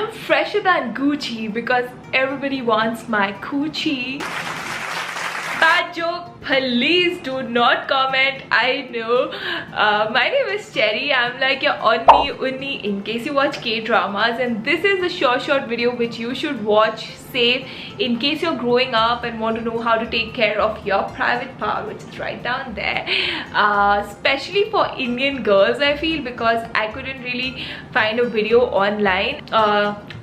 I'm fresher than Gucci because everybody wants my coochie. Bad joke, please do not comment. I know. My name is Cherry. I'm like your Onni Unni in case you watch K-dramas, and this is a short video which you should watch safe in case you're growing up and want to know how to take care of your private part, which is right down there. Especially for Indian girls, I feel, because I couldn't really find a video online.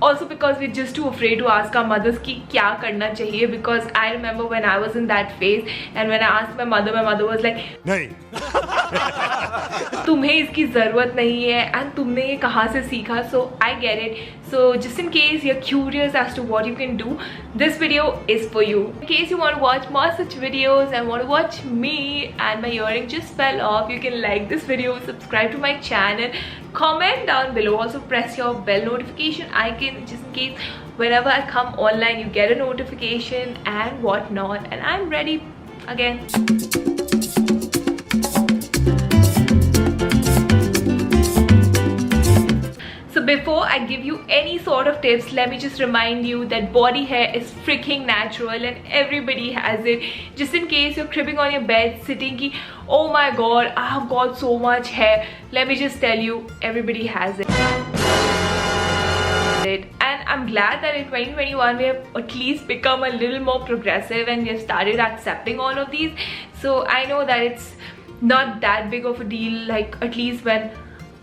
Also because we're just too afraid to ask our mothers ki kya karna chahiye, because I remember when I was in that phase and when I asked my mother was like, नहीं तुम्हें इसकी ज़रूरत नहीं है and तुमने ये कहाँ से सीखा. So I get it. So just in case you're curious as to what you can do, this video is for you. In case you want to watch more such videos and want to watch me and my earring just fell off, you can like this video, subscribe to my channel, comment down below, also press your bell notification icon just in case whenever I come online you get a notification and whatnot. And I'm ready again. So before I give you any sort of tips, let me just remind you that body hair is freaking natural and everybody has it. Just in case you're cribbing on your bed sitting ki, oh my god, I have got so much hair, let me just tell you, everybody has it. And I'm glad that in 2021 we have at least become a little more progressive and we have started accepting all of these. So I know that it's not that big of a deal, like at least when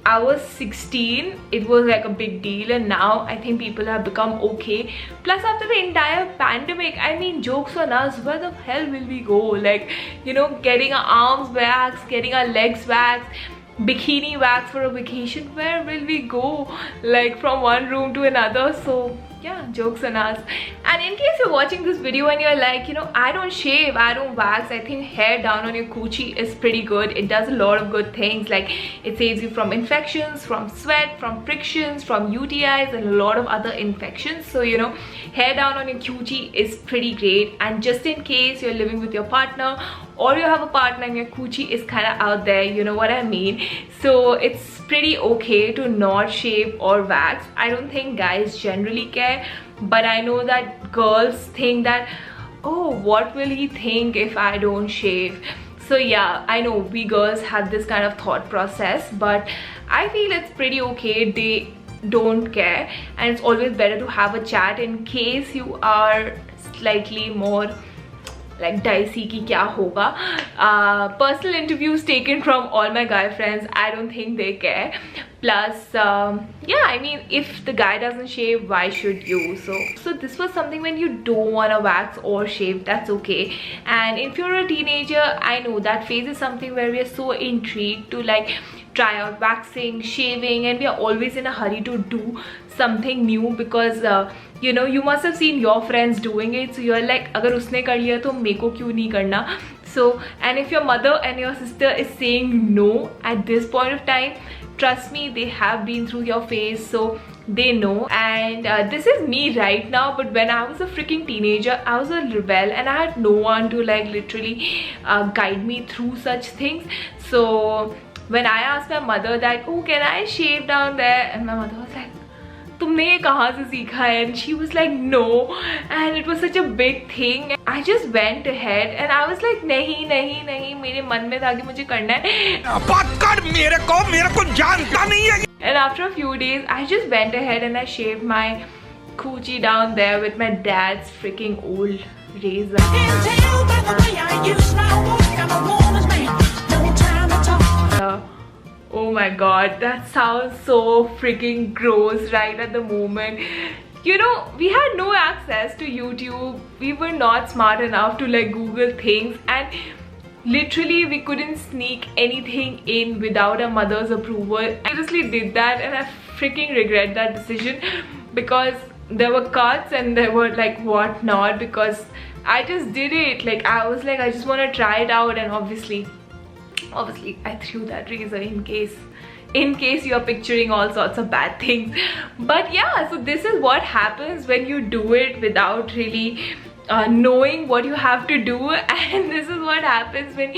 I was 16 it was like a big deal, and now I think people have become okay. Plus after the entire pandemic, I mean, jokes on us, where the hell will we go? Like, you know, getting our arms waxed, getting our legs waxed, bikini wax for a vacation, where will we go? Like from one room to another. So yeah, jokes on us. And in case you're watching this video and you're like, you know, I don't shave, I don't wax, I think hair down on your coochie is pretty good. It does a lot of good things, like it saves you from infections, from sweat, from frictions, from UTIs and a lot of other infections. So, you know, hair down on your coochie is pretty great. And just in case you're living with your partner or you have a partner and your coochie is kind of out there, you know what I mean. So it's pretty okay to not shave or wax. I don't think guys generally care, but I know that girls think that, oh, what will he think if I don't shave? So yeah, I know we girls have this kind of thought process, but I feel it's pretty okay. They don't care, and it's always better to have a chat in case you are slightly more like dicey ki kya hoga. Personal interviews taken from all my guy friends, I don't think they care. Plus yeah, I mean, if the guy doesn't shave, why should you? So this was something when you don't want to wax or shave, that's okay. And if you're a teenager, I know that phase is something where we are so intrigued to like try out waxing, shaving, and we are always in a hurry to do something new because you know, you must have seen your friends doing it, so you're like, agar usne kar liya to meko kyun nahi karna? So, and if your mother and your sister is saying no at this point of time, trust me, they have been through your phase, so they know. And this is me right now, but when I was a freaking teenager, I was a rebel and I had no one to like literally guide me through such things. So when I asked my mother that, oh, can I shave down there, and my mother was like, तुमने ये कहाँ से सीखा है? And she was like, no. And it was such a big thing. I just went ahead and I was like, नहीं नहीं नहीं, मेरे मन में था कि मुझे करना है. बात कर, मेरे को जानता नहीं है. And after a few days, I just went ahead and I shaved my coochie down there with my dad's freaking old razor. Oh my god, that sounds so freaking gross right at the moment. You know, we had no access to YouTube. We were not smart enough to like Google things, and literally we couldn't sneak anything in without our mother's approval. I seriously did that and I freaking regret that decision because there were cuts and there were like what not, because I just did it. Like I was like, I just want to try it out, and obviously I threw that razor in case you're picturing all sorts of bad things. But yeah, so this is what happens when you do it without really knowing what you have to do, and this is what happens when,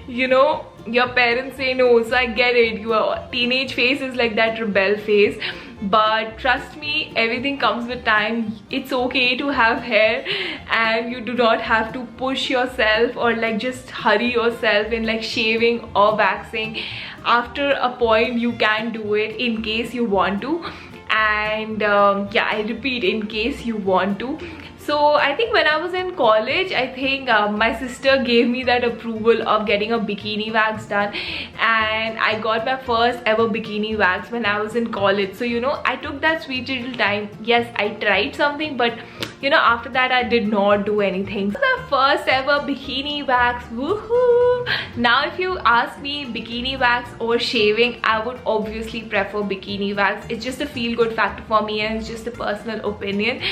you know, your parents say no. So I get it, your teenage phase is like that rebel phase, but trust me, everything comes with time. It's okay to have hair, and you do not have to push yourself or like just hurry yourself in like shaving or waxing. After a point you can do it in case you want to, and yeah, I repeat, in case you want to. So I think when I was in college, I think my sister gave me that approval of getting a bikini wax done, and I got my first ever bikini wax when I was in college. So you know, I took that sweet little time. Yes, I tried something, but you know, after that I did not do anything. So the first ever bikini wax, woohoo! Now if you ask me bikini wax or shaving, I would obviously prefer bikini wax. It's just a feel-good factor for me, and it's just a personal opinion.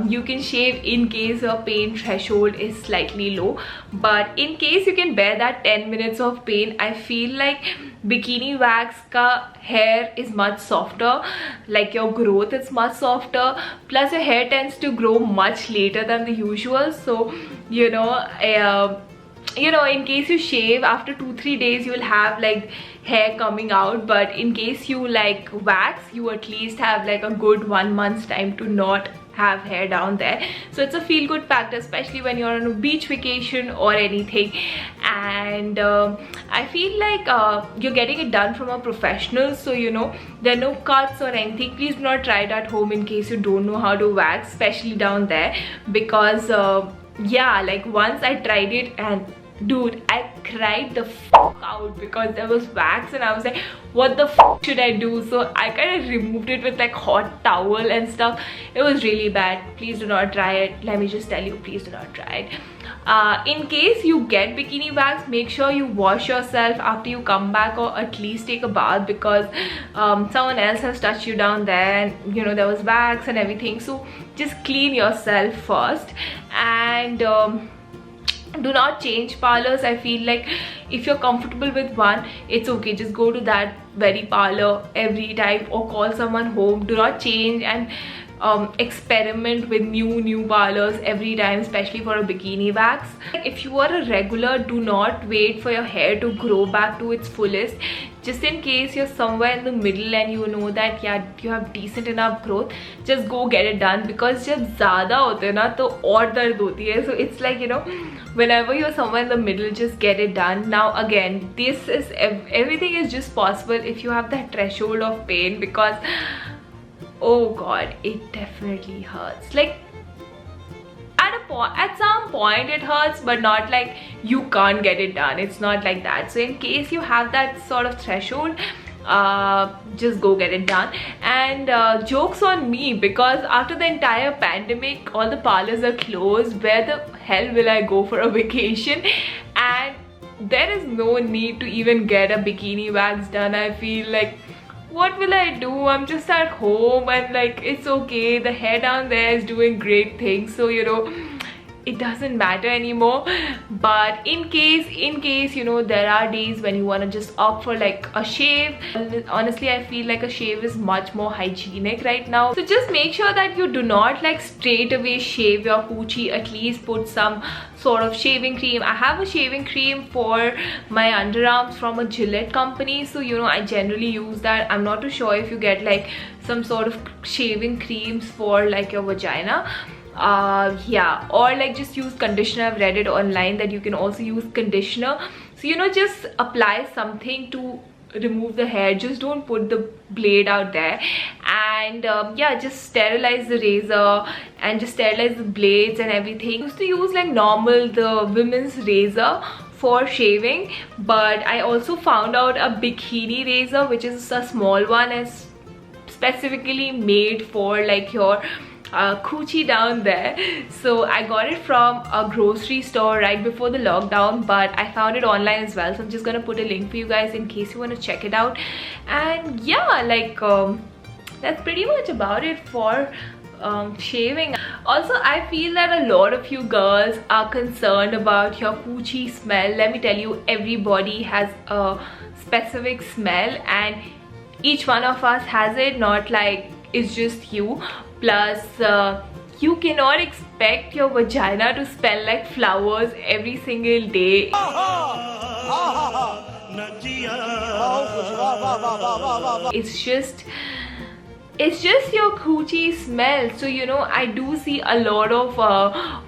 You can shave in case your pain threshold is slightly low, but in case you can bear that 10 minutes of pain, I feel like bikini wax ka hair is much softer, like your growth is much softer, plus your hair tends to grow much later than the usual. So you know, in case you shave, after 2-3 days you will have like hair coming out, but in case you like wax, you at least have like a good 1 month's time to not have hair down there. So it's a feel-good factor, especially when you're on a beach vacation or anything. And I feel like you're getting it done from a professional, so you know, there are no cuts or anything. Please do not try it at home in case you don't know how to wax, especially down there, because yeah, like once I tried it, and dude, I cried the fuck out because there was wax, and I was like, what the fuck should I do? So I kind of removed it with like hot towel and stuff. It was really bad. Please do not try it. Let me just tell you, please do not try it. In case you get bikini wax, make sure you wash yourself after you come back, or at least take a bath, because someone else has touched you down there, and you know, there was wax and everything. So just clean yourself first, and do not change parlors. I feel like if you're comfortable with one, it's okay, just go to that very parlor every time, or call someone home. Do not change and experiment with new parlors every time, especially for a bikini wax. If you are a regular, do not wait for your hair to grow back to its fullest. Just in case you're somewhere in the middle and you know that yeah, you have decent enough growth, just go get it done, because जब ज़्यादा होते हैं ना तो और दर्द होती है. So it's like, you know, whenever you're somewhere in the middle, just get it done. Now again, this is everything is just possible if you have that threshold of pain, because oh god, it definitely hurts. Like at some point it hurts, but not like you can't get it done. It's not like that. So in case you have that sort of threshold, just go get it done. And jokes on me, because after the entire pandemic, all the parlors are closed. Where the hell will I go for a vacation? And there is no need to even get a bikini wax done. I feel like, what will I do? I'm just at home, and like, it's okay, the hair down there is doing great things, so you know, it doesn't matter anymore. But in case you know, there are days when you want to just opt for like a shave. Honestly, I feel like a shave is much more hygienic right now. So just make sure that you do not like straight away shave your coochie. At least put some sort of shaving cream. I have a shaving cream for my underarms from a Gillette company, so you know, I generally use that. I'm not too sure if you get like some sort of shaving creams for like your vagina. Yeah, or like just use conditioner. I've read it online that you can also use conditioner. So you know, just apply something to remove the hair. Just don't put the blade out there. And yeah, just sterilize the razor and just sterilize the blades and everything. I used to use like the women's razor for shaving, but I also found out a bikini razor, which is a small one, is specifically made for like your coochie down there. So I got it from a grocery store right before the lockdown, but I found it online as well, so I'm just gonna put a link for you guys in case you want to check it out. And yeah, like that's pretty much about it for shaving. Also, I feel that a lot of you girls are concerned about your coochie smell. Let me tell you, everybody has a specific smell, and each one of us has it, not like it's just you. Plus you cannot expect your vagina to smell like flowers every single day. It's just it's just your coochie smell. So you know, I do see a lot of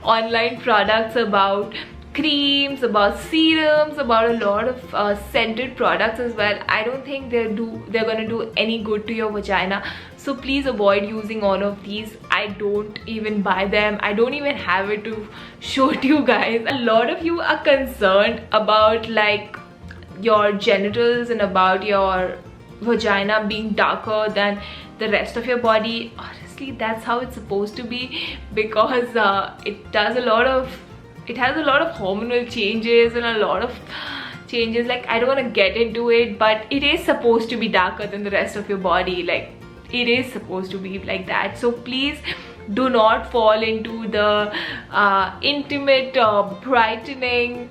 online products about creams, about serums, about a lot of scented products as well. I don't think they're gonna do any good to your vagina, so please avoid using all of these. I don't even buy them. I don't even have it to show to you guys. A lot of you are concerned about like your genitals and about your vagina being darker than the rest of your body. Honestly, that's how it's supposed to be, because it has a lot of hormonal changes and a lot of changes. Like, I don't want to get into it, but it is supposed to be darker than the rest of your body. Like, it is supposed to be like that. So please do not fall into the intimate brightening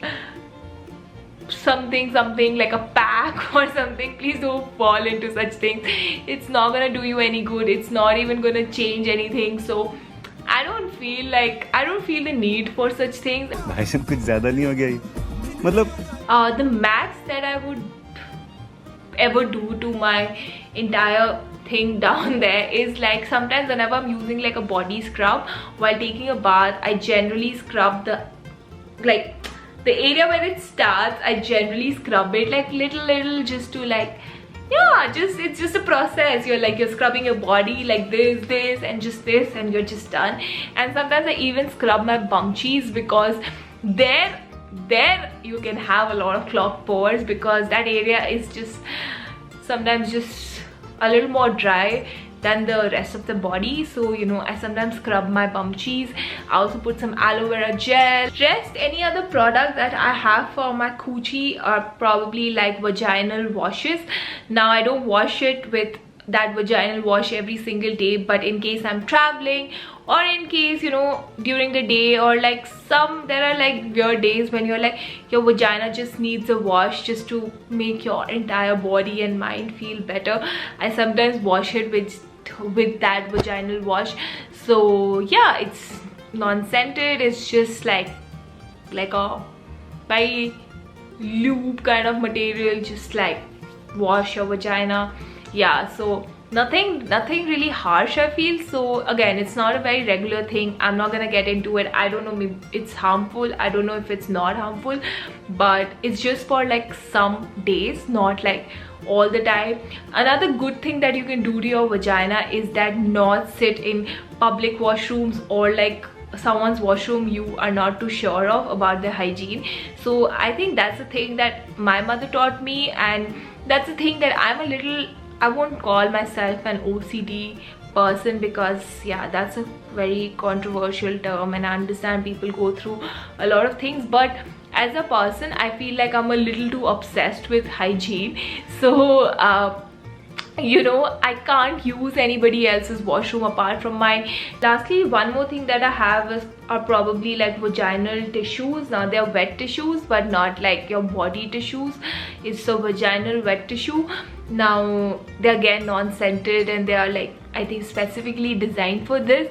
something like a pack or something. Please don't fall into such things. It's not gonna do you any good. It's not even gonna change anything. So I don't feel the need for such things. भाईजान कुछ ज़्यादा नहीं हो गया ये? मतलब the max that I would ever do to my entire thing down there is like, sometimes whenever I'm using like a body scrub while taking a bath, I generally scrub the area where it starts. I generally scrub it like little just to like, yeah, it's just a process. You're scrubbing your body like this and just this, and you're just done. And sometimes I even scrub my bum cheeks, because there you can have a lot of clogged pores, because that area is just sometimes just a little more dry than the rest of the body. So you know, I sometimes scrub my bum cheeks. I also put some aloe vera gel. Rest any other product that I have for my coochie are probably like vaginal washes. Now I don't wash it with that vaginal wash every single day, but in case I'm traveling, or in case, you know, during the day, or like there are like weird days when you're like, your vagina just needs a wash just to make your entire body and mind feel better, I sometimes wash it with that vaginal wash. So yeah, it's non-scented. It's just like a very lube kind of material, just like wash your vagina. Yeah, so nothing really harsh, I feel. So again, it's not a very regular thing. I'm not gonna get into it. I don't know, maybe it's harmful. I don't know if it's not harmful, but it's just for like some days, not like all the time. Another good thing that you can do to your vagina is that not sit in public washrooms or like someone's washroom you are not too sure of about their hygiene. So I think that's the thing that my mother taught me, and that's the thing that I won't call myself an OCD person, because yeah, that's a very controversial term, and I understand people go through a lot of things, but as a person I feel like I'm a little too obsessed with hygiene. So you know, I can't use anybody else's washroom apart from mine. Lastly, one more thing that I have are probably like vaginal tissues. Now they're wet tissues, but not like your body tissues. It's a vaginal wet tissue. Now they're again non-scented, and they are like, I think, specifically designed for this.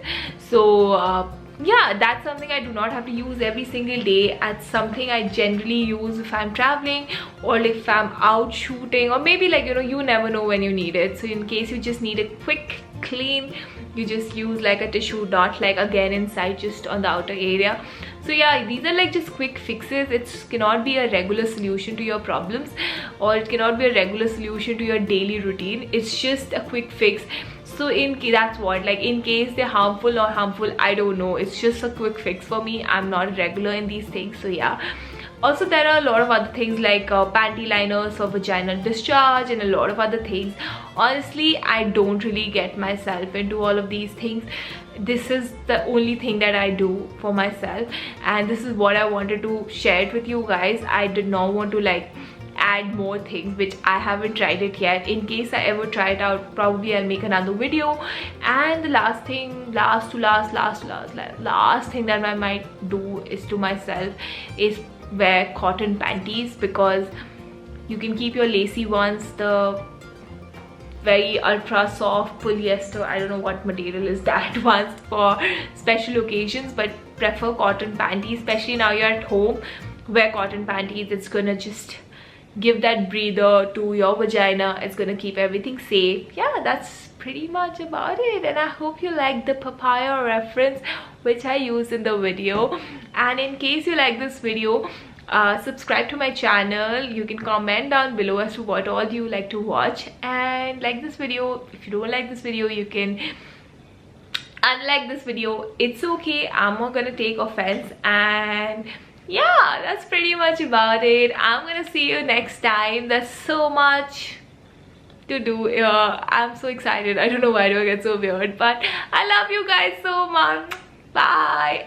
So yeah, that's something I do not have to use every single day. It's something I generally use if I'm traveling, or if I'm out shooting, or maybe like, you know, you never know when you need it. So in case you just need a quick clean, you just use like a tissue dot, like again inside, just on the outer area. So yeah, these are like just quick fixes. It cannot be a regular solution to your problems, or it cannot be a regular solution to your daily routine. It's just a quick fix. So that's what, like, in case they're harmful or harmful, I don't know. It's just a quick fix for me. I'm not regular in these things. So yeah. Also, there are a lot of other things like panty liners for vaginal discharge and a lot of other things. Honestly, I don't really get myself into all of these things. This is the only thing that I do for myself, and this is what I wanted to share it with you guys. I did not want to like add more things which I haven't tried it yet. In case I ever try it out, probably I'll make another video. And the last thing that I might do is to myself is wear cotton panties, because you can keep your lacy ones, the very ultra soft polyester, I don't know what material is that, ones for special occasions, but prefer cotton panties. Especially now you're at home, wear cotton panties. It's gonna just give that breather to your vagina. It's gonna keep everything safe. Yeah, that's pretty much about it, and I hope you like the papaya reference which I used in the video. And in case you like this video, subscribe to my channel. You can comment down below as to what all you like to watch, and like this video. If you don't like this video, you can unlike this video. It's okay, I'm not gonna take offense. And yeah, that's pretty much about it. I'm gonna see you next time. There's so much to do here. I'm so excited. I don't know why do I get so weird, but I love you guys so much. Bye.